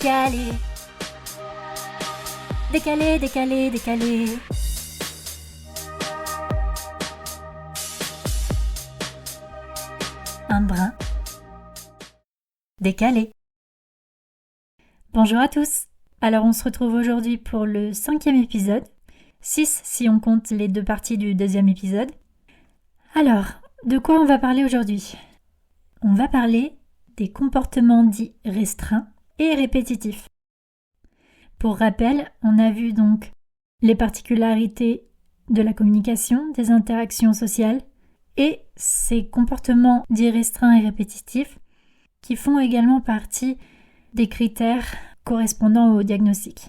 décalé. Décalé, décalé, décalé. Un brin décalé. Bonjour à tous. Alors on se retrouve aujourd'hui pour le 5e épisode. 6 si on compte les 2 parties du 2e épisode. Alors, de quoi on va parler aujourd'hui ? On va parler des comportements dits restreints et répétitifs. Pour rappel, on a vu donc les particularités de la communication, des interactions sociales et ces comportements dits restreints et répétitifs qui font également partie des critères correspondant au diagnostic.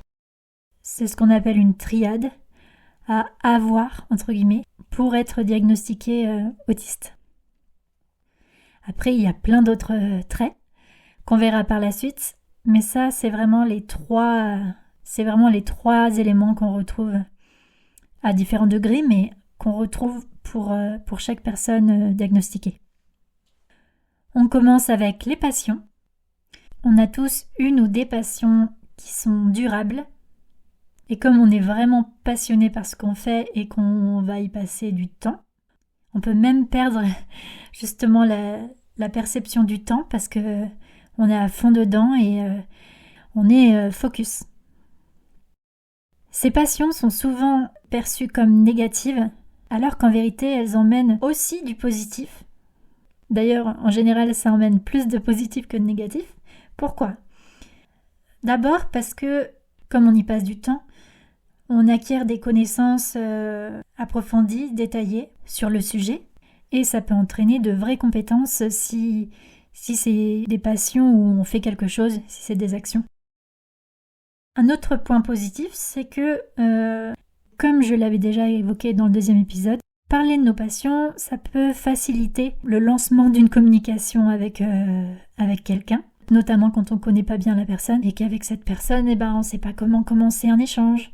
C'est ce qu'on appelle une triade à avoir, entre guillemets, pour être diagnostiqué autiste. Après, il y a plein d'autres traits qu'on verra par la suite, mais ça, c'est vraiment les trois éléments qu'on retrouve à différents degrés, mais qu'on retrouve pour chaque personne diagnostiquée. On commence avec les passions. On a tous une ou des passions qui sont durables. Et comme on est vraiment passionné par ce qu'on fait et qu'on va y passer du temps, on peut même perdre justement la perception du temps parce que on est à fond dedans et on est focus. Ces passions sont souvent perçues comme négatives, alors qu'en vérité elles emmènent aussi du positif. D'ailleurs, en général, ça emmène plus de positif que de négatif. Pourquoi ? D'abord parce que, comme on y passe du temps, on acquiert des connaissances approfondies, détaillées sur le sujet, et ça peut entraîner de vraies compétences si c'est des passions où on fait quelque chose, si c'est des actions. Un autre point positif, c'est que, comme je l'avais déjà évoqué dans le 2e épisode, parler de nos passions, ça peut faciliter le lancement d'une communication avec quelqu'un, notamment quand on ne connaît pas bien la personne et qu'avec cette personne, on ne sait pas comment commencer un échange,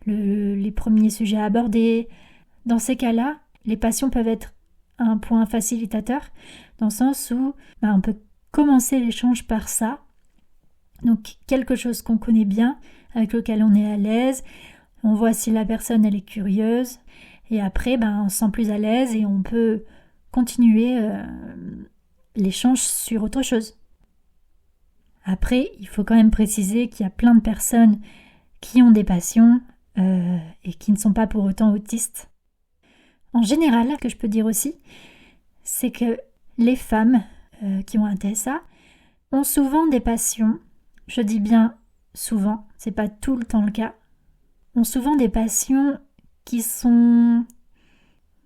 les premiers sujets à aborder. Dans ces cas-là, les passions peuvent être un point facilitateur, dans le sens où on peut commencer l'échange par ça, donc quelque chose qu'on connaît bien, avec lequel on est à l'aise, on voit si la personne elle est curieuse, et après on se sent plus à l'aise et on peut continuer l'échange sur autre chose. Après, il faut quand même préciser qu'il y a plein de personnes qui ont des passions et qui ne sont pas pour autant autistes. En général, ce que je peux dire aussi, c'est que les femmes qui ont un TSA ont souvent des passions, je dis bien souvent, c'est pas tout le temps le cas, ont souvent des passions qui sont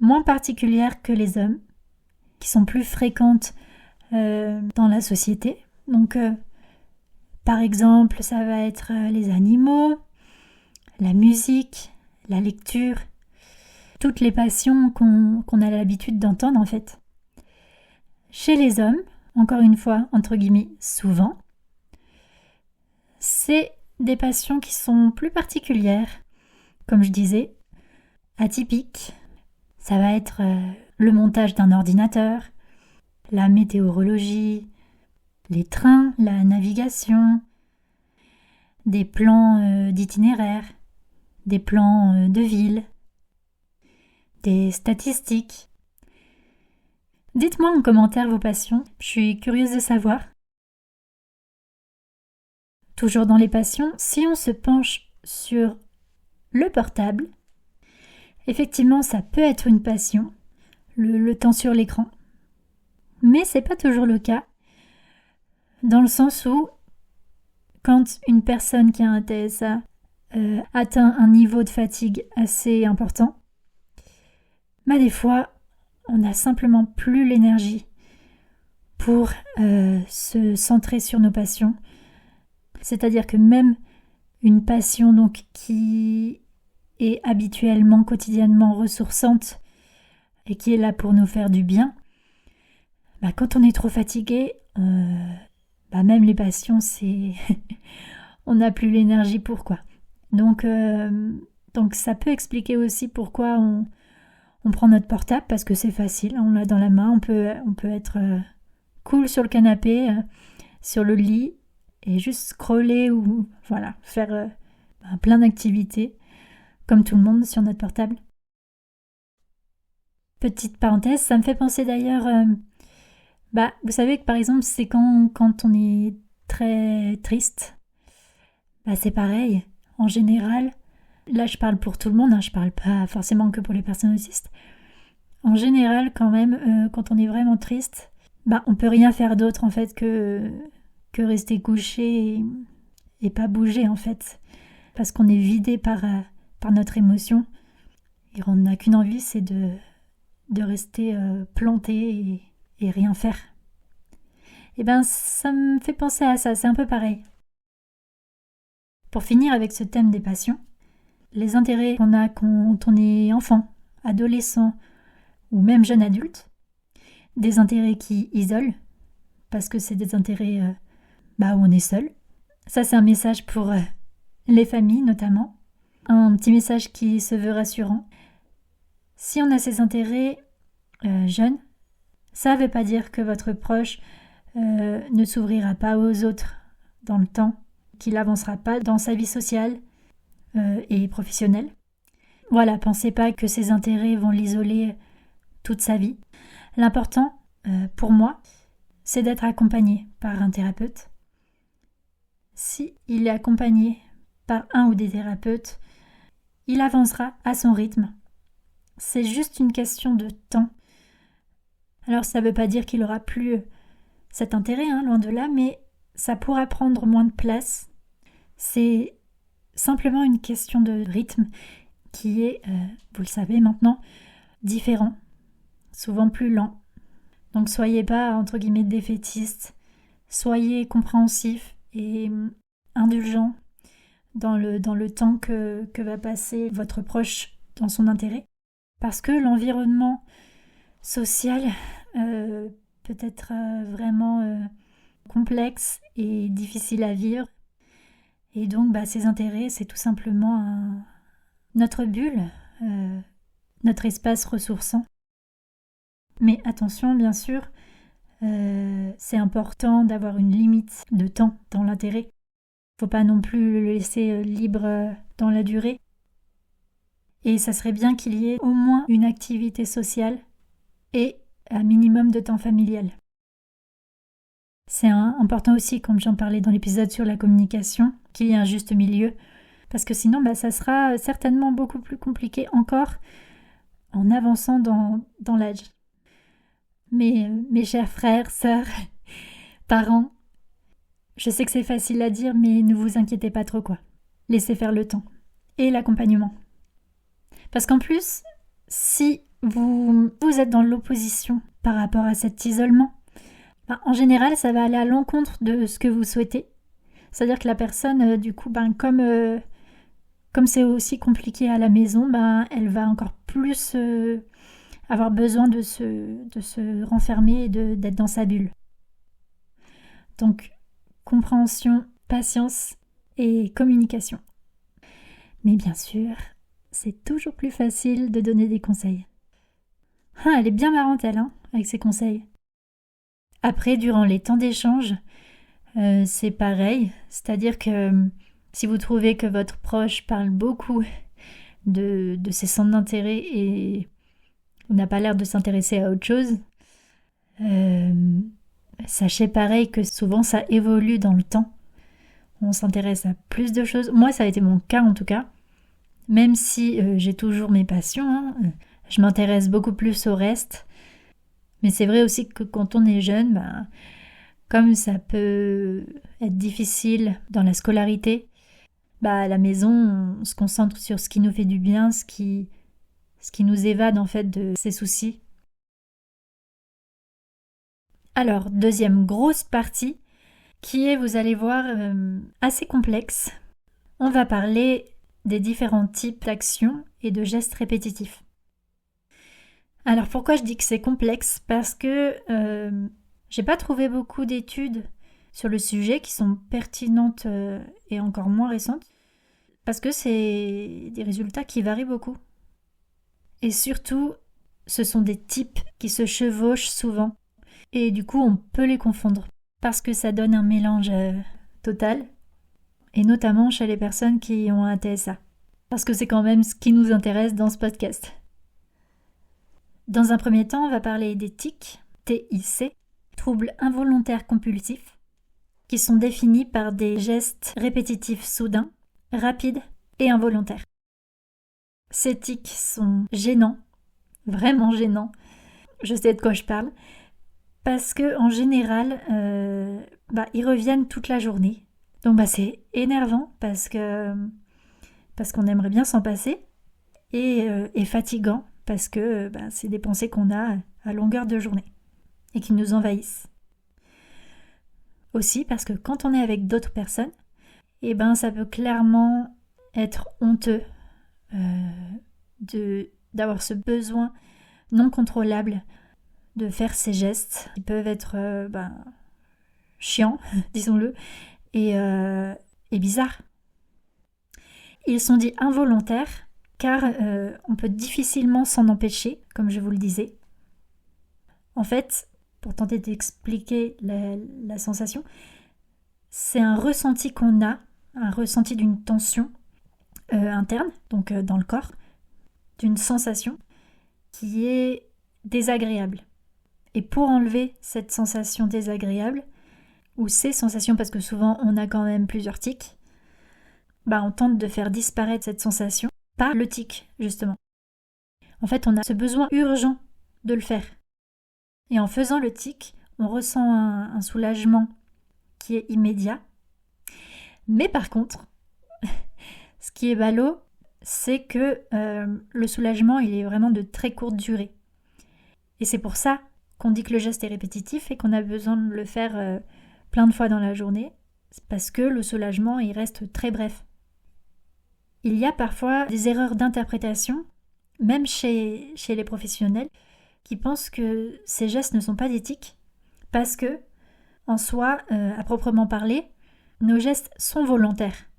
moins particulières que les hommes, qui sont plus fréquentes dans la société. Donc, par exemple, ça va être les animaux, la musique, la lecture, toutes les passions qu'on a l'habitude d'entendre en fait. Chez les hommes, encore une fois, entre guillemets, souvent, c'est des passions qui sont plus particulières, comme je disais, atypiques. Ça va être le montage d'un ordinateur, la météorologie, les trains, la navigation, des plans d'itinéraire, des plans de ville, des statistiques. Dites-moi en commentaire vos passions, je suis curieuse de savoir. Toujours dans les passions, si on se penche sur le portable, effectivement ça peut être une passion, le temps sur l'écran. Mais c'est pas toujours le cas, dans le sens où quand une personne qui a un TSA atteint un niveau de fatigue assez important, des fois on n'a simplement plus l'énergie pour se centrer sur nos passions. C'est-à-dire que même une passion donc qui est habituellement, quotidiennement ressourçante et qui est là pour nous faire du bien, quand on est trop fatigué, même les passions, c'est on n'a plus l'énergie pour quoi. Donc ça peut expliquer aussi pourquoi on prend notre portable, parce que c'est facile, on l'a dans la main, on peut être cool sur le canapé, sur le lit, et juste scroller ou voilà, faire plein d'activités, comme tout le monde sur notre portable. Petite parenthèse, ça me fait penser d'ailleurs, vous savez que par exemple, c'est quand on est très triste, c'est pareil. En général, là je parle pour tout le monde, je parle pas forcément que pour les personnes autistes. En général, quand même, quand on est vraiment triste, on peut rien faire d'autre en fait que rester couché et pas bouger en fait, parce qu'on est vidé par notre émotion et on n'a qu'une envie, c'est de rester planté et rien faire. Et ça me fait penser à ça, c'est un peu pareil. Pour finir avec ce thème des passions, les intérêts qu'on a quand on est enfant, adolescent ou même jeune adulte, des intérêts qui isolent, parce que c'est des intérêts où on est seul. Ça, c'est un message pour les familles notamment. Un petit message qui se veut rassurant. Si on a ces intérêts jeunes, ça ne veut pas dire que votre proche ne s'ouvrira pas aux autres dans le temps, qu'il n'avancera pas dans sa vie sociale et professionnelle. Voilà, pensez pas que ces intérêts vont l'isoler toute sa vie. L'important, pour moi, c'est d'être accompagné par un thérapeute. Si il est accompagné par un ou des thérapeutes, il avancera à son rythme. C'est juste une question de temps. Alors ça ne veut pas dire qu'il n'aura plus cet intérêt, loin de là, mais ça pourra prendre moins de place. C'est simplement une question de rythme qui est, vous le savez maintenant, différent, souvent plus lent. Donc soyez pas, entre guillemets, défaitistes, soyez compréhensifs et indulgents dans le temps que va passer votre proche dans son intérêt. Parce que l'environnement social peut être vraiment complexe et difficile à vivre. Et donc, ces intérêts, c'est tout simplement notre bulle, notre espace ressourçant. Mais attention, bien sûr, c'est important d'avoir une limite de temps dans l'intérêt. Faut pas non plus le laisser libre dans la durée. Et ça serait bien qu'il y ait au moins une activité sociale et un minimum de temps familial. C'est important aussi, comme j'en parlais dans l'épisode sur la communication, qu'il y ait un juste milieu, parce que sinon ça sera certainement beaucoup plus compliqué encore en avançant dans l'âge. Mais mes chers frères, sœurs, parents, je sais que c'est facile à dire, mais ne vous inquiétez pas trop quoi. Laissez faire le temps et l'accompagnement. Parce qu'en plus, si vous êtes dans l'opposition par rapport à cet isolement, en général, ça va aller à l'encontre de ce que vous souhaitez. C'est-à-dire que la personne, du coup, comme c'est aussi compliqué à la maison, elle va encore plus avoir besoin de se renfermer et d'être dans sa bulle. Donc, compréhension, patience et communication. Mais bien sûr, c'est toujours plus facile de donner des conseils. Elle est bien marrante, elle, avec ses conseils. Après, durant les temps d'échange, c'est pareil. C'est-à-dire que si vous trouvez que votre proche parle beaucoup de ses centres d'intérêt et n'a pas l'air de s'intéresser à autre chose, sachez pareil que souvent ça évolue dans le temps. On s'intéresse à plus de choses. Moi, ça a été mon cas en tout cas. Même si j'ai toujours mes passions, je m'intéresse beaucoup plus au reste. Mais c'est vrai aussi que quand on est jeune, comme ça peut être difficile dans la scolarité, à la maison, on se concentre sur ce qui nous fait du bien, ce qui nous évade en fait de ses soucis. Alors, deuxième grosse partie, qui est, vous allez voir, assez complexe. On va parler des différents types d'actions et de gestes répétitifs. Alors pourquoi je dis que c'est complexe ? Parce que j'ai pas trouvé beaucoup d'études sur le sujet qui sont pertinentes et encore moins récentes, parce que c'est des résultats qui varient beaucoup. Et surtout, ce sont des types qui se chevauchent souvent, et du coup on peut les confondre, parce que ça donne un mélange total, et notamment chez les personnes qui ont un TSA, parce que c'est quand même ce qui nous intéresse dans ce podcast. Dans un premier temps, on va parler des TIC, TIC, troubles involontaires compulsifs, qui sont définis par des gestes répétitifs soudains, rapides et involontaires. Ces tics sont gênants, vraiment gênants, je sais de quoi je parle, parce que en général, ils reviennent toute la journée. Donc c'est énervant parce qu'on aimerait bien s'en passer, et fatigant parce que c'est des pensées qu'on a à longueur de journée et qui nous envahissent. Aussi parce que quand on est avec d'autres personnes, ça peut clairement être honteux d'avoir ce besoin non contrôlable de faire ces gestes qui peuvent être chiants, disons-le, et bizarres. Ils sont dits involontaires car on peut difficilement s'en empêcher, comme je vous le disais. En fait, pour tenter d'expliquer la sensation, c'est un ressenti qu'on a, un ressenti d'une tension interne, donc dans le corps, d'une sensation qui est désagréable. Et pour enlever cette sensation désagréable, ou ces sensations, parce que souvent on a quand même plusieurs tics, on tente de faire disparaître cette sensation par le tic, justement. En fait, on a ce besoin urgent de le faire. Et en faisant le tic, on ressent un soulagement qui est immédiat. Mais par contre, ce qui est ballot, c'est que le soulagement, il est vraiment de très courte durée. Et c'est pour ça qu'on dit que le geste est répétitif et qu'on a besoin de le faire plein de fois dans la journée. C'est parce que le soulagement, il reste très bref. Il y a parfois des erreurs d'interprétation, même chez les professionnels, qui pensent que ces gestes ne sont pas des tics, parce que, en soi, à proprement parler, nos gestes sont volontaires.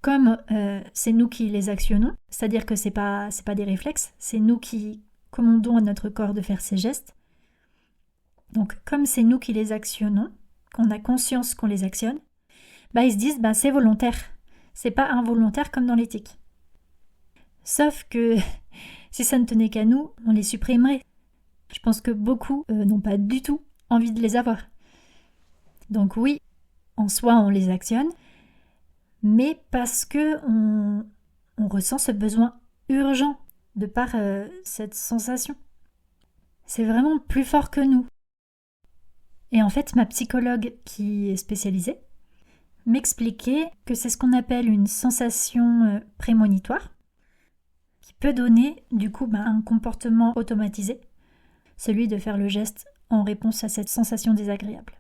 Comme c'est nous qui les actionnons, c'est-à-dire que c'est pas des réflexes, c'est nous qui commandons à notre corps de faire ces gestes. Donc, comme c'est nous qui les actionnons, qu'on a conscience qu'on les actionne, ils se disent c'est volontaire. C'est pas involontaire comme dans l'éthique. Sauf que si ça ne tenait qu'à nous, on les supprimerait. Je pense que beaucoup n'ont pas du tout envie de les avoir. Donc oui, en soi on les actionne, mais parce que on ressent ce besoin urgent de par cette sensation. C'est vraiment plus fort que nous. Et en fait, ma psychologue qui est spécialisée m'expliquait que c'est ce qu'on appelle une sensation prémonitoire, qui peut donner du coup un comportement automatisé, celui de faire le geste en réponse à cette sensation désagréable.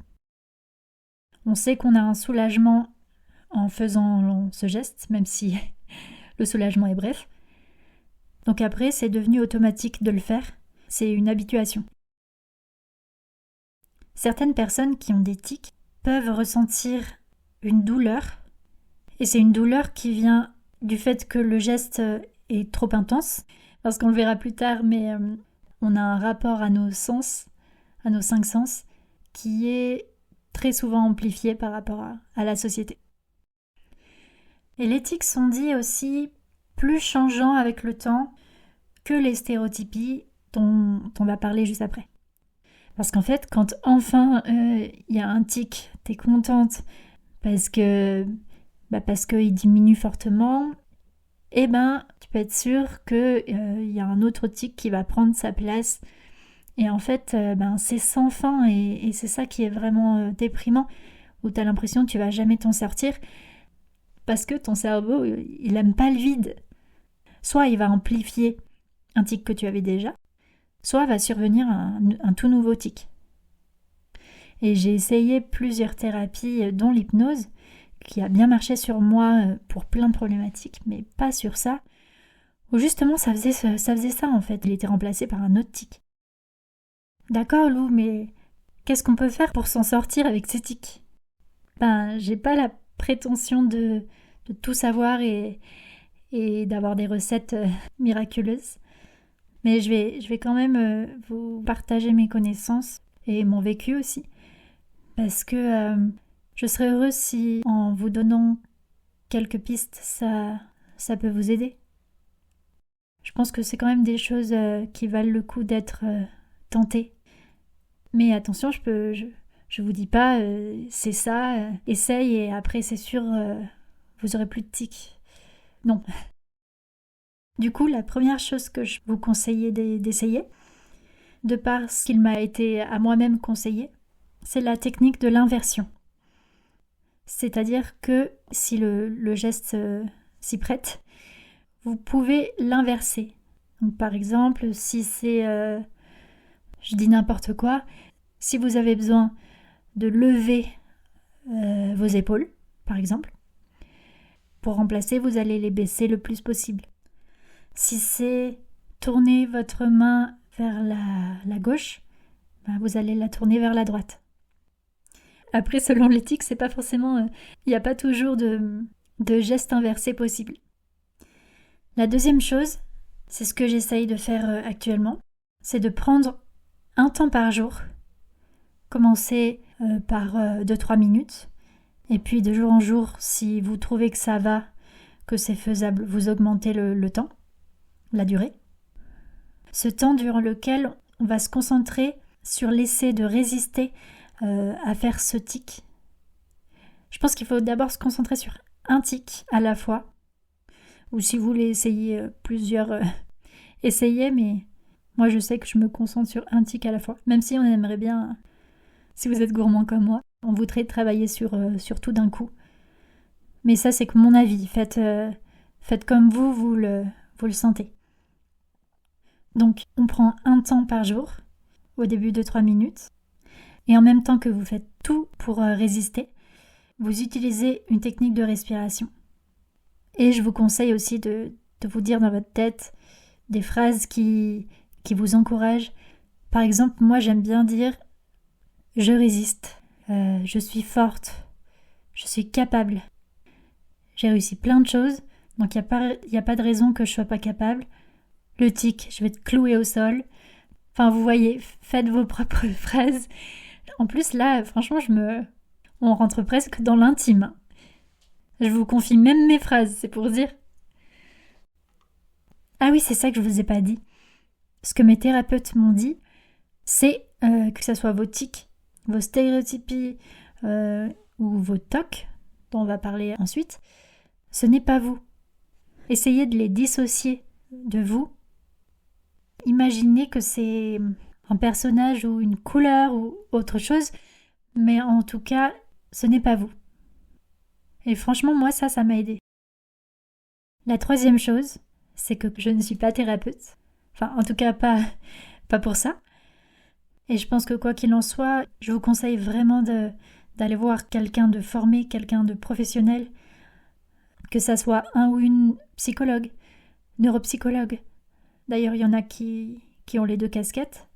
On sait qu'on a un soulagement en faisant ce geste, même si le soulagement est bref. Donc après, c'est devenu automatique de le faire, c'est une habituation. Certaines personnes qui ont des tics peuvent ressentir une douleur, et c'est une douleur qui vient du fait que le geste est trop intense, parce qu'on le verra plus tard, mais on a un rapport à nos sens, à nos 5 sens, qui est très souvent amplifié par rapport à la société. Et les tics sont dits aussi plus changeants avec le temps que les stéréotypies dont on va parler juste après. Parce qu'en fait, quand enfin y a un tic, t'es contente parce qu'il diminue fortement, tu peux être sûr qu'il y a un autre tic qui va prendre sa place. Et en fait, c'est sans fin et c'est ça qui est vraiment déprimant, où tu as l'impression que tu vas jamais t'en sortir parce que ton cerveau, il aime pas le vide. Soit il va amplifier un tic que tu avais déjà, soit va survenir un tout nouveau tic. Et j'ai essayé plusieurs thérapies, dont l'hypnose, qui a bien marché sur moi pour plein de problématiques, mais pas sur ça, où justement ça faisait ça en fait, il était remplacé par un autre tic. D'accord Lou, mais qu'est-ce qu'on peut faire pour s'en sortir avec ces tics ? J'ai pas la prétention de tout savoir et d'avoir des recettes miraculeuses, mais je vais quand même vous partager mes connaissances et mon vécu aussi, parce que Je serais heureuse si, en vous donnant quelques pistes, ça peut vous aider. Je pense que c'est quand même des choses qui valent le coup d'être tentées. Mais attention, je vous dis pas, c'est ça, essaye et après c'est sûr, vous aurez plus de tics. Non. Du coup, la première chose que je vous conseillais d'essayer, de par ce qu'il m'a été à moi-même conseillé, c'est la technique de l'inversion. C'est-à-dire que si le geste s'y prête, vous pouvez l'inverser. Donc par exemple, si c'est, je dis n'importe quoi, si vous avez besoin de lever vos épaules, par exemple, pour remplacer, vous allez les baisser le plus possible. Si c'est tourner votre main vers la gauche, ben vous allez la tourner vers la droite. Après, selon l'éthique, c'est pas forcément, il n'y a pas toujours de gestes inversés possible. La deuxième chose, c'est ce que j'essaye de faire actuellement, c'est de prendre un temps par jour. Commencez par 2-3 minutes, et puis de jour en jour, si vous trouvez que ça va, que c'est faisable, vous augmentez le temps, la durée. Ce temps durant lequel on va se concentrer sur l'essai de résister à faire ce tic. Je pense qu'il faut d'abord se concentrer sur un tic à la fois, ou si vous voulez essayer plusieurs, essayez, mais moi je sais que je me concentre sur un tic à la fois, même si on aimerait bien, si vous êtes gourmand comme moi, on voudrait travailler sur tout d'un coup. Mais ça c'est que mon avis, faites comme vous le sentez. Donc on prend un temps par jour, au début de 3 minutes, et en même temps que vous faites tout pour résister, vous utilisez une technique de respiration. Et je vous conseille aussi de vous dire dans votre tête des phrases qui vous encouragent. Par exemple, moi j'aime bien dire « je résiste, je suis forte, je suis capable, j'ai réussi plein de choses, donc il n'y a pas de raison que je ne sois pas capable. Le tic, je vais te clouer au sol. » Enfin, vous voyez, faites vos propres phrases. En plus, là, franchement, on rentre presque dans l'intime. Je vous confie même mes phrases, c'est pour dire. Ah oui, c'est ça que je vous ai pas dit. Ce que mes thérapeutes m'ont dit, c'est que ce soit vos tics, vos stéréotypies ou vos tocs, dont on va parler ensuite, ce n'est pas vous. Essayez de les dissocier de vous. Imaginez que c'est un personnage ou une couleur ou autre chose, mais en tout cas, ce n'est pas vous. Et franchement, moi, ça m'a aidé. La troisième chose, c'est que je ne suis pas thérapeute. Enfin, en tout cas, pas pour ça. Et je pense que quoi qu'il en soit, je vous conseille vraiment d'aller voir quelqu'un de formé, quelqu'un de professionnel, que ça soit un ou une psychologue, neuropsychologue. D'ailleurs, il y en a qui ont les deux casquettes.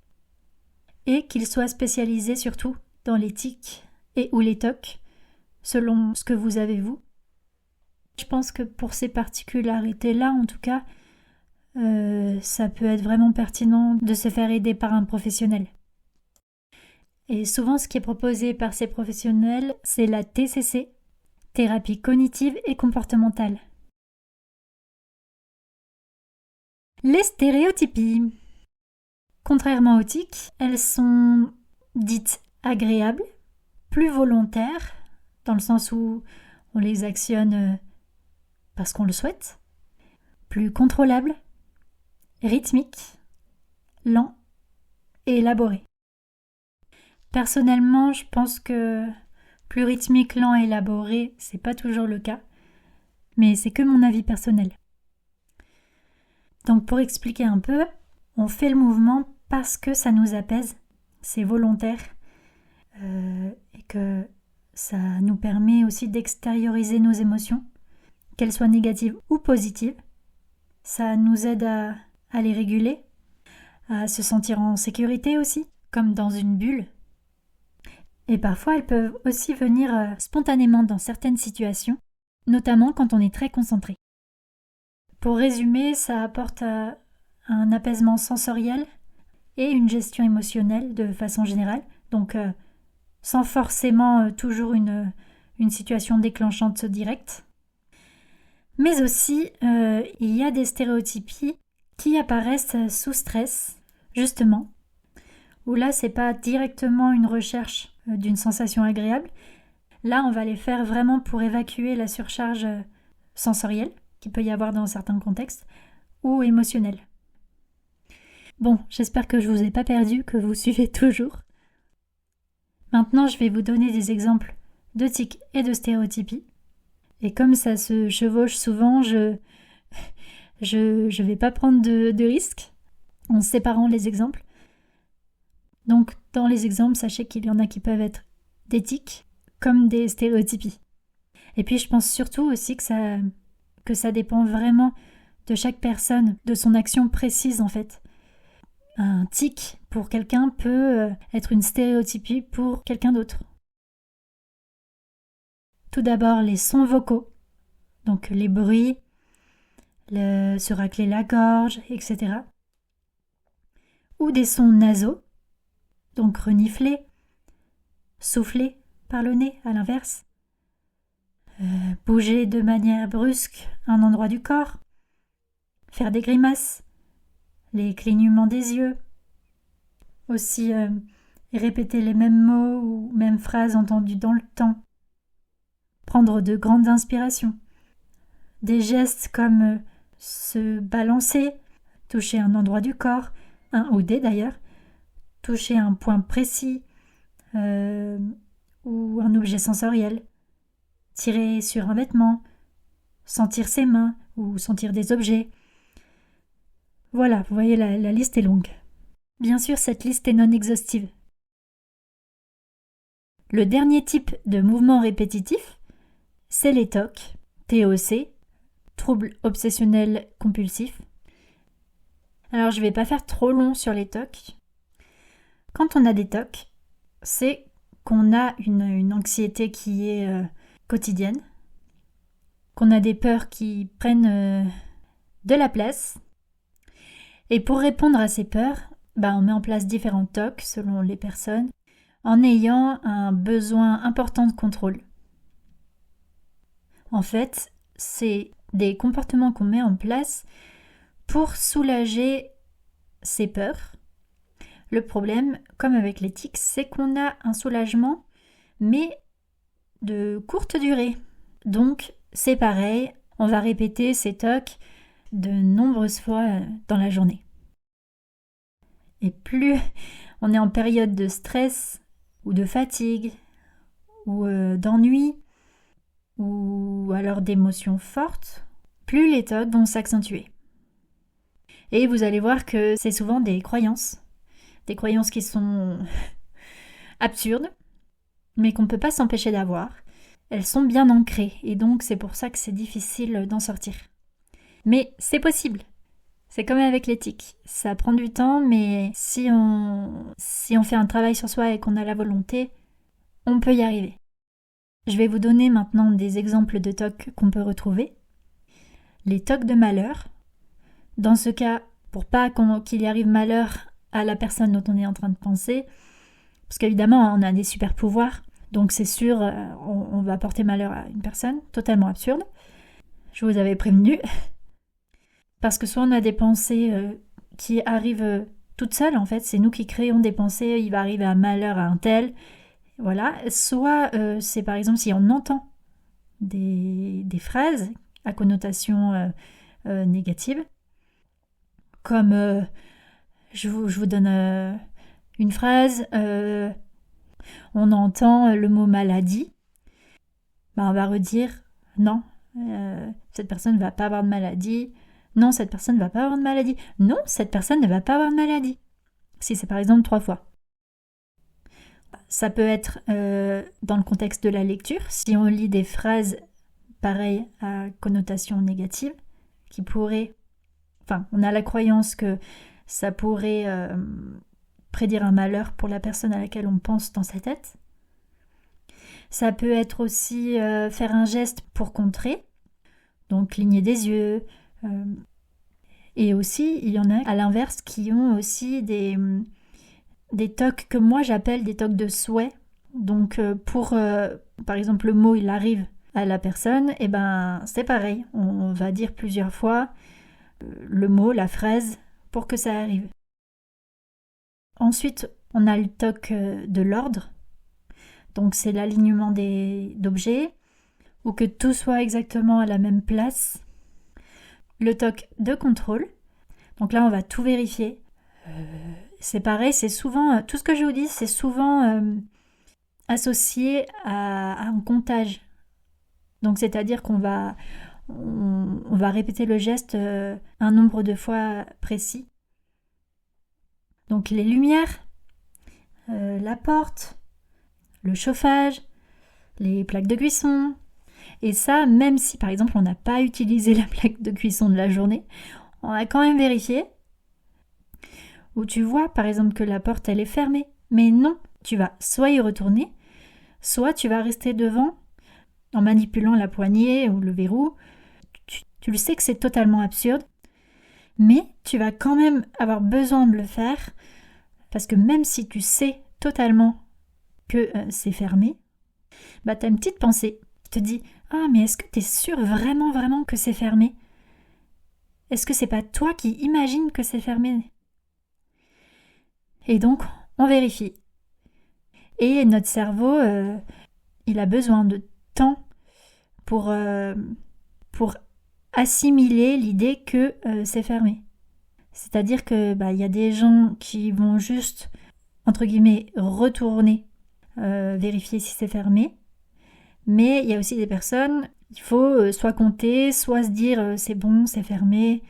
Et qu'ils soient spécialisés surtout dans les tics et ou les tocs, selon ce que vous avez vous. Je pense que pour ces particularités-là, en tout cas, ça peut être vraiment pertinent de se faire aider par un professionnel. Et souvent, ce qui est proposé par ces professionnels, c'est la TCC, thérapie cognitive et comportementale. Les stéréotypies. Contrairement aux tics, elles sont dites agréables, plus volontaires, dans le sens où on les actionne parce qu'on le souhaite, plus contrôlables, rythmiques, lents et élaborés. Personnellement, je pense que plus rythmique, lent et élaboré, c'est pas toujours le cas, mais c'est que mon avis personnel. Donc pour expliquer un peu, on fait le mouvement parce que ça nous apaise, c'est volontaire, et que ça nous permet aussi d'extérioriser nos émotions, qu'elles soient négatives ou positives. Ça nous aide à les réguler, à se sentir en sécurité aussi, comme dans une bulle. Et parfois, elles peuvent aussi venir spontanément dans certaines situations, notamment quand on est très concentré. Pour résumer, ça apporte un apaisement sensoriel et une gestion émotionnelle de façon générale, donc sans forcément toujours une une situation déclenchante directe. Mais aussi, il y a des stéréotypies qui apparaissent sous stress, justement, où là, c'est pas directement une recherche d'une sensation agréable. Là, on va les faire vraiment pour évacuer la surcharge sensorielle qu'il peut y avoir dans certains contextes, ou émotionnelle. Bon, j'espère que je vous ai pas perdu, que vous suivez toujours. Maintenant, je vais vous donner des exemples de tics et de stéréotypies. Et comme ça se chevauche souvent, je vais pas prendre de risques en séparant les exemples. Donc, dans les exemples, sachez qu'il y en a qui peuvent être des tics comme des stéréotypies. Et puis, je pense surtout aussi que ça dépend vraiment de chaque personne, de son action précise en fait. Un tic pour quelqu'un peut être une stéréotypie pour quelqu'un d'autre. Tout d'abord, les sons vocaux, donc les bruits, se racler la gorge, etc. Ou des sons nasaux, donc renifler, souffler par le nez à l'inverse, bouger de manière brusque un endroit du corps, faire des grimaces, les clignements des yeux, aussi répéter les mêmes mots ou mêmes phrases entendues dans le temps, prendre de grandes inspirations, des gestes comme se balancer, toucher un endroit du corps, un ou des d'ailleurs, toucher un point précis ou un objet sensoriel, tirer sur un vêtement, sentir ses mains ou sentir des objets. Voilà, vous voyez, la liste est longue. Bien sûr, cette liste est non exhaustive. Le dernier type de mouvement répétitif, c'est les TOC, TOC, troubles obsessionnels compulsifs. Alors, je ne vais pas faire trop long sur les TOC. Quand on a des TOC, c'est qu'on a une anxiété qui est quotidienne, qu'on a des peurs qui prennent de la place. Et pour répondre à ces peurs, on met en place différents TOC selon les personnes, en ayant un besoin important de contrôle. En fait, c'est des comportements qu'on met en place pour soulager ces peurs. Le problème, comme avec les tics, c'est qu'on a un soulagement, mais de courte durée. Donc, c'est pareil, on va répéter ces TOC de nombreuses fois dans la journée. Et plus on est en période de stress ou de fatigue ou d'ennui ou alors d'émotions fortes, plus les TOC vont s'accentuer. Et vous allez voir que c'est souvent des croyances qui sont absurdes, mais qu'on ne peut pas s'empêcher d'avoir. Elles sont bien ancrées et donc c'est pour ça que c'est difficile d'en sortir. Mais c'est possible. C'est comme avec les tics. Ça prend du temps, mais si on fait un travail sur soi et qu'on a la volonté, on peut y arriver. Je vais vous donner maintenant des exemples de TOC qu'on peut retrouver. Les TOC de malheur. Dans ce cas, pour pas qu'il y arrive malheur à la personne dont on est en train de penser, parce qu'évidemment, on a des super pouvoirs, donc c'est sûr, on va porter malheur à une personne, totalement absurde. Je vous avais prévenu. Parce que soit on a des pensées qui arrivent toutes seules, en fait, c'est nous qui créons des pensées, il va arriver un malheur à un tel, voilà. Soit c'est par exemple si on entend des phrases à connotation négative, comme je vous donne une phrase, on entend le mot maladie, on va redire non, cette personne ne va pas avoir de maladie. Non, cette personne ne va pas avoir de maladie. Non, cette personne ne va pas avoir de maladie. Si c'est par exemple 3 fois. Ça peut être dans le contexte de la lecture, si on lit des phrases pareilles à connotation négative, qui pourraient... on a la croyance que ça pourrait prédire un malheur pour la personne à laquelle on pense dans sa tête. Ça peut être aussi faire un geste pour contrer, donc cligner des yeux... Et aussi, il y en a à l'inverse qui ont aussi des TOC que moi j'appelle des TOC de souhait. Donc pour par exemple le mot il arrive à la personne, et ben c'est pareil, on va dire plusieurs fois le mot, la phrase pour que ça arrive. Ensuite, on a le toc de l'ordre, donc c'est l'alignement d'objets ou que tout soit exactement à la même place. Le toc de contrôle, donc là on va tout vérifier. C'est pareil, c'est souvent, tout ce que je vous dis, c'est souvent associé à un comptage. Donc c'est-à-dire qu'on va, on va répéter le geste un nombre de fois précis. Donc les lumières, la porte, le chauffage, les plaques de cuisson. Et ça, même si par exemple on n'a pas utilisé la plaque de cuisson de la journée, on a quand même vérifié. Ou tu vois par exemple que la porte elle est fermée. Mais non, tu vas soit y retourner, soit tu vas rester devant en manipulant la poignée ou le verrou. Tu le sais que c'est totalement absurde, mais tu vas quand même avoir besoin de le faire parce que même si tu sais totalement que c'est fermé, bah t'as une petite pensée qui te dit « Ah, mais est-ce que t'es sûr vraiment que c'est fermé ? Est-ce que c'est pas toi qui imagines que c'est fermé ?» Et donc, on vérifie. Et notre cerveau, il a besoin de temps pour assimiler l'idée que c'est fermé. C'est-à-dire que y a des gens qui vont juste, entre guillemets, retourner vérifier si c'est fermé. Mais il y a aussi des personnes, il faut soit compter, soit se dire c'est bon, c'est fermé.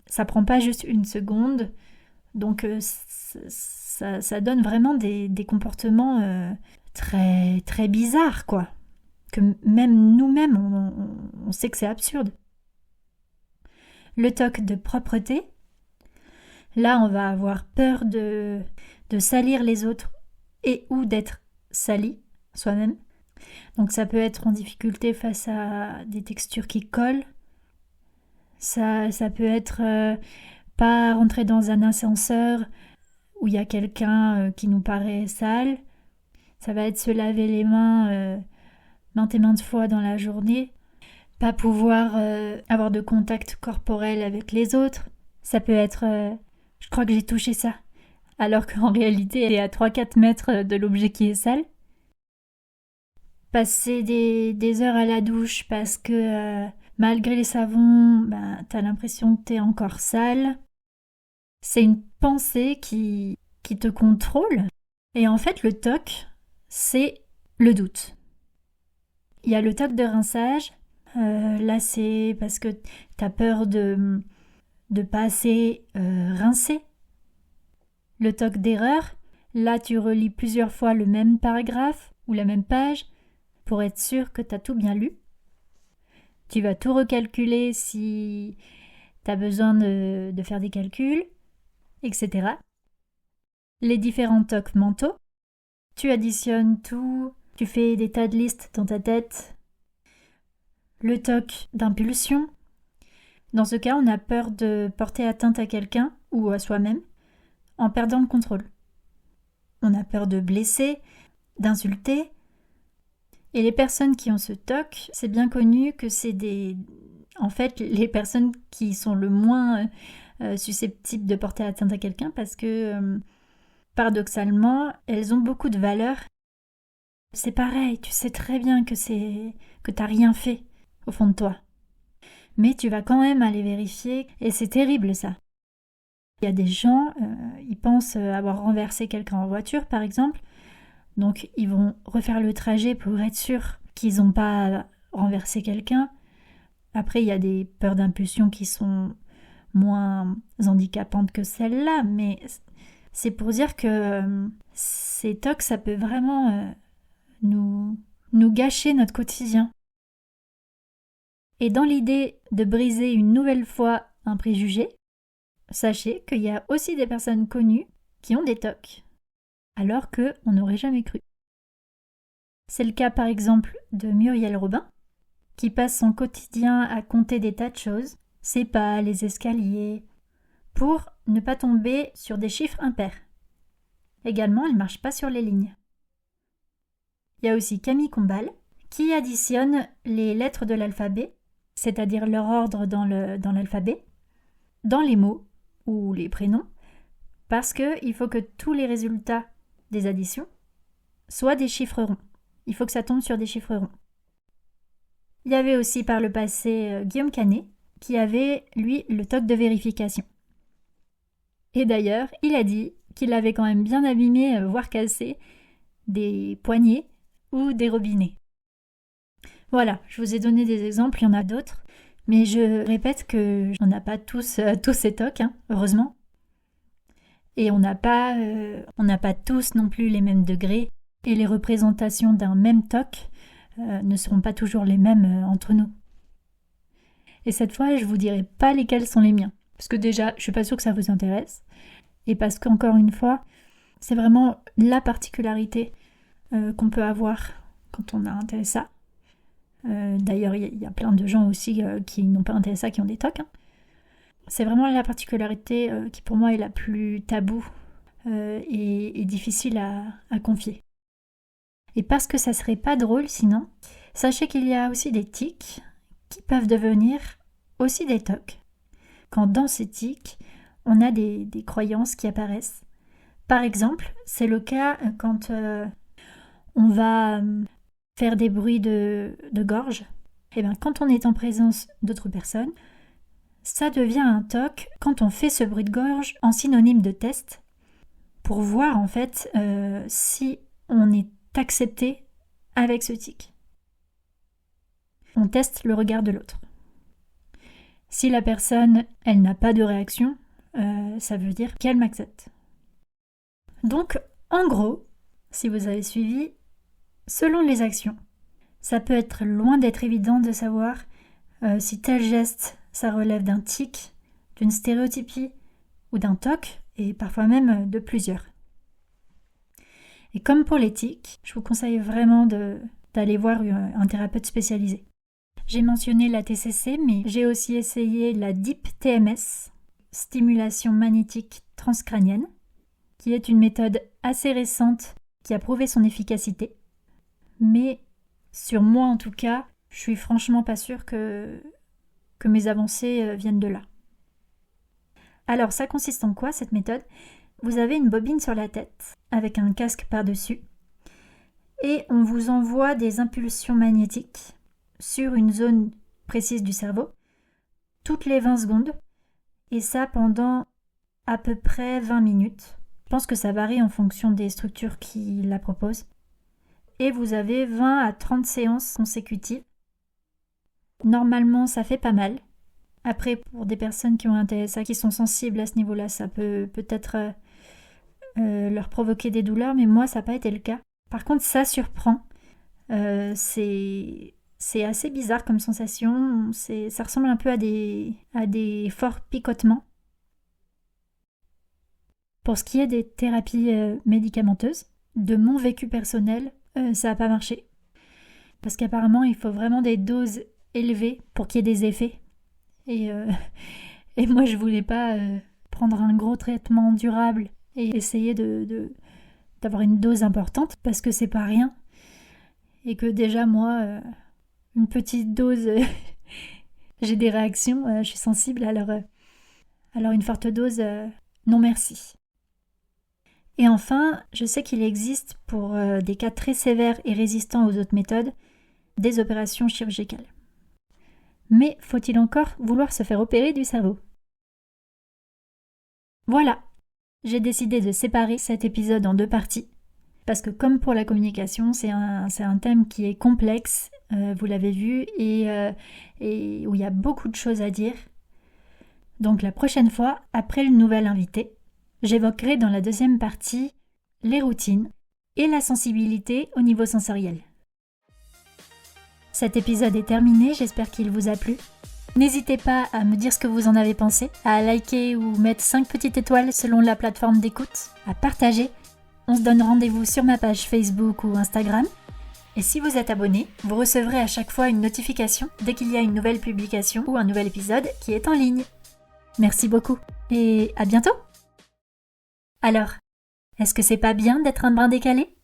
Ça prend pas juste une seconde. Donc ça donne vraiment des comportements très, très bizarres, quoi. Que même nous-mêmes, on sait que c'est absurde. Le toc de propreté, là on va avoir peur de salir les autres et ou d'être sali soi-même. Donc ça peut être en difficulté face à des textures qui collent. Ça peut être pas rentrer dans un ascenseur où il y a quelqu'un qui nous paraît sale. Ça va être se laver les mains maintes et maintes fois dans la journée. Pas pouvoir avoir de contact corporel avec les autres. Ça peut être je crois que j'ai touché ça. Alors qu'en réalité elle est à 3-4 mètres de l'objet qui est sale. Passer des heures à la douche parce que malgré les savons, t'as l'impression que t'es encore sale. C'est une pensée qui te contrôle. Et en fait, le TOC, c'est le doute. Il y a le TOC de rinçage. Là, c'est parce que t'as peur de pas assez rincer. Le TOC d'erreur. Là, tu relis plusieurs fois le même paragraphe ou la même page pour être sûr que tu as tout bien lu. Tu vas tout recalculer si tu as besoin de faire des calculs, etc. Les différents tocs mentaux. Tu additionnes tout, tu fais des tas de listes dans ta tête. Le toc d'impulsion. Dans ce cas, on a peur de porter atteinte à quelqu'un ou à soi-même en perdant le contrôle. On a peur de blesser, d'insulter. Et les personnes qui ont ce TOC, c'est bien connu que c'est en fait les personnes qui sont le moins susceptibles de porter atteinte à quelqu'un parce que paradoxalement, elles ont beaucoup de valeurs. C'est pareil, tu sais très bien que t'as rien fait au fond de toi. Mais tu vas quand même aller vérifier et c'est terrible ça. Il y a des gens, ils pensent avoir renversé quelqu'un en voiture par exemple. Donc ils vont refaire le trajet pour être sûrs qu'ils n'ont pas renversé quelqu'un. Après, il y a des peurs d'impulsion qui sont moins handicapantes que celles-là, mais c'est pour dire que ces tocs, ça peut vraiment nous gâcher notre quotidien. Et dans l'idée de briser une nouvelle fois un préjugé, sachez qu'il y a aussi des personnes connues qui ont des tocs, alors qu'on n'aurait jamais cru. C'est le cas par exemple de Muriel Robin, qui passe son quotidien à compter des tas de choses, ses pas, les escaliers, pour ne pas tomber sur des chiffres impairs. Également, elle ne marche pas sur les lignes. il y a aussi Camille Combal, qui additionne les lettres de l'alphabet, c'est-à-dire leur ordre dans l'alphabet, dans les mots ou les prénoms, parce qu'il faut que tous les résultats des additions soient des chiffres ronds. Il faut que ça tombe sur des chiffres ronds. Il y avait aussi par le passé Guillaume Canet, qui avait, lui, le toc de vérification. Et d'ailleurs, il a dit qu'il avait quand même bien abîmé, voire cassé, des poignées ou des robinets. Voilà, je vous ai donné des exemples, il y en a d'autres, mais je répète qu'on n'a pas tous ces tocs, heureusement. Et on n'a pas tous non plus les mêmes degrés, et les représentations d'un même toc ne seront pas toujours les mêmes entre nous. Et cette fois, je vous dirai pas lesquels sont les miens, parce que déjà, je suis pas sûre que ça vous intéresse, et parce qu'encore une fois, c'est vraiment la particularité qu'on peut avoir quand on a un TSA. D'ailleurs, il y a plein de gens aussi qui n'ont pas un TSA, qui ont des TOC. C'est vraiment la particularité qui pour moi est la plus taboue et difficile à confier. Et parce que ça serait pas drôle sinon, sachez qu'il y a aussi des tics qui peuvent devenir aussi des TOC. Quand dans ces tics, on a des croyances qui apparaissent. Par exemple, c'est le cas quand on va faire des bruits de gorge. Et bien, quand on est en présence d'autres personnes, ça devient un TOC quand on fait ce bruit de gorge en synonyme de test pour voir en fait si on est accepté avec ce tic. On teste le regard de l'autre. Si la personne, elle n'a pas de réaction, ça veut dire qu'elle m'accepte. Donc, en gros, si vous avez suivi, selon les actions, ça peut être loin d'être évident de savoir si tel geste, ça relève d'un tic, d'une stéréotypie ou d'un TOC, et parfois même de plusieurs. Et comme pour les tics, je vous conseille vraiment d'aller voir un thérapeute spécialisé. J'ai mentionné la TCC, mais j'ai aussi essayé la Deep TMS, stimulation magnétique transcrânienne, qui est une méthode assez récente qui a prouvé son efficacité. Mais sur moi en tout cas, je suis franchement pas sûre que mes avancées viennent de là. Alors ça consiste en quoi cette méthode ? Vous avez une bobine sur la tête avec un casque par-dessus et on vous envoie des impulsions magnétiques sur une zone précise du cerveau toutes les 20 secondes et ça pendant à peu près 20 minutes. Je pense que ça varie en fonction des structures qui la proposent. Et vous avez 20 à 30 séances consécutives. Normalement, ça fait pas mal. Après, pour des personnes qui ont un TSA, qui sont sensibles à ce niveau-là, ça peut peut-être leur provoquer des douleurs, mais moi, ça n'a pas été le cas. Par contre, ça surprend. C'est assez bizarre comme sensation. Ça ressemble un peu à des forts picotements. Pour ce qui est des thérapies médicamenteuses, de mon vécu personnel, ça n'a pas marché. Parce qu'apparemment, il faut vraiment des doses élevées pour qu'il y ait des effets. Et moi, je voulais pas prendre un gros traitement durable et essayer d'avoir une dose importante parce que c'est pas rien. Et que déjà, moi, une petite dose, j'ai des réactions, je suis sensible, alors une forte dose, non merci. Et enfin, je sais qu'il existe pour des cas très sévères et résistants aux autres méthodes, des opérations chirurgicales. Mais faut-il encore vouloir se faire opérer du cerveau ? Voilà, j'ai décidé de séparer cet épisode en 2 parties, parce que comme pour la communication, c'est un thème qui est complexe, vous l'avez vu, et où il y a beaucoup de choses à dire. Donc la prochaine fois, après le nouvel invité, j'évoquerai dans la 2e partie les routines et la sensibilité au niveau sensoriel. Cet épisode est terminé, j'espère qu'il vous a plu. N'hésitez pas à me dire ce que vous en avez pensé, à liker ou mettre 5 petites étoiles selon la plateforme d'écoute, à partager. On se donne rendez-vous sur ma page Facebook ou Instagram. Et si vous êtes abonné, vous recevrez à chaque fois une notification dès qu'il y a une nouvelle publication ou un nouvel épisode qui est en ligne. Merci beaucoup et à bientôt. Alors, est-ce que c'est pas bien d'être un brin décalé ?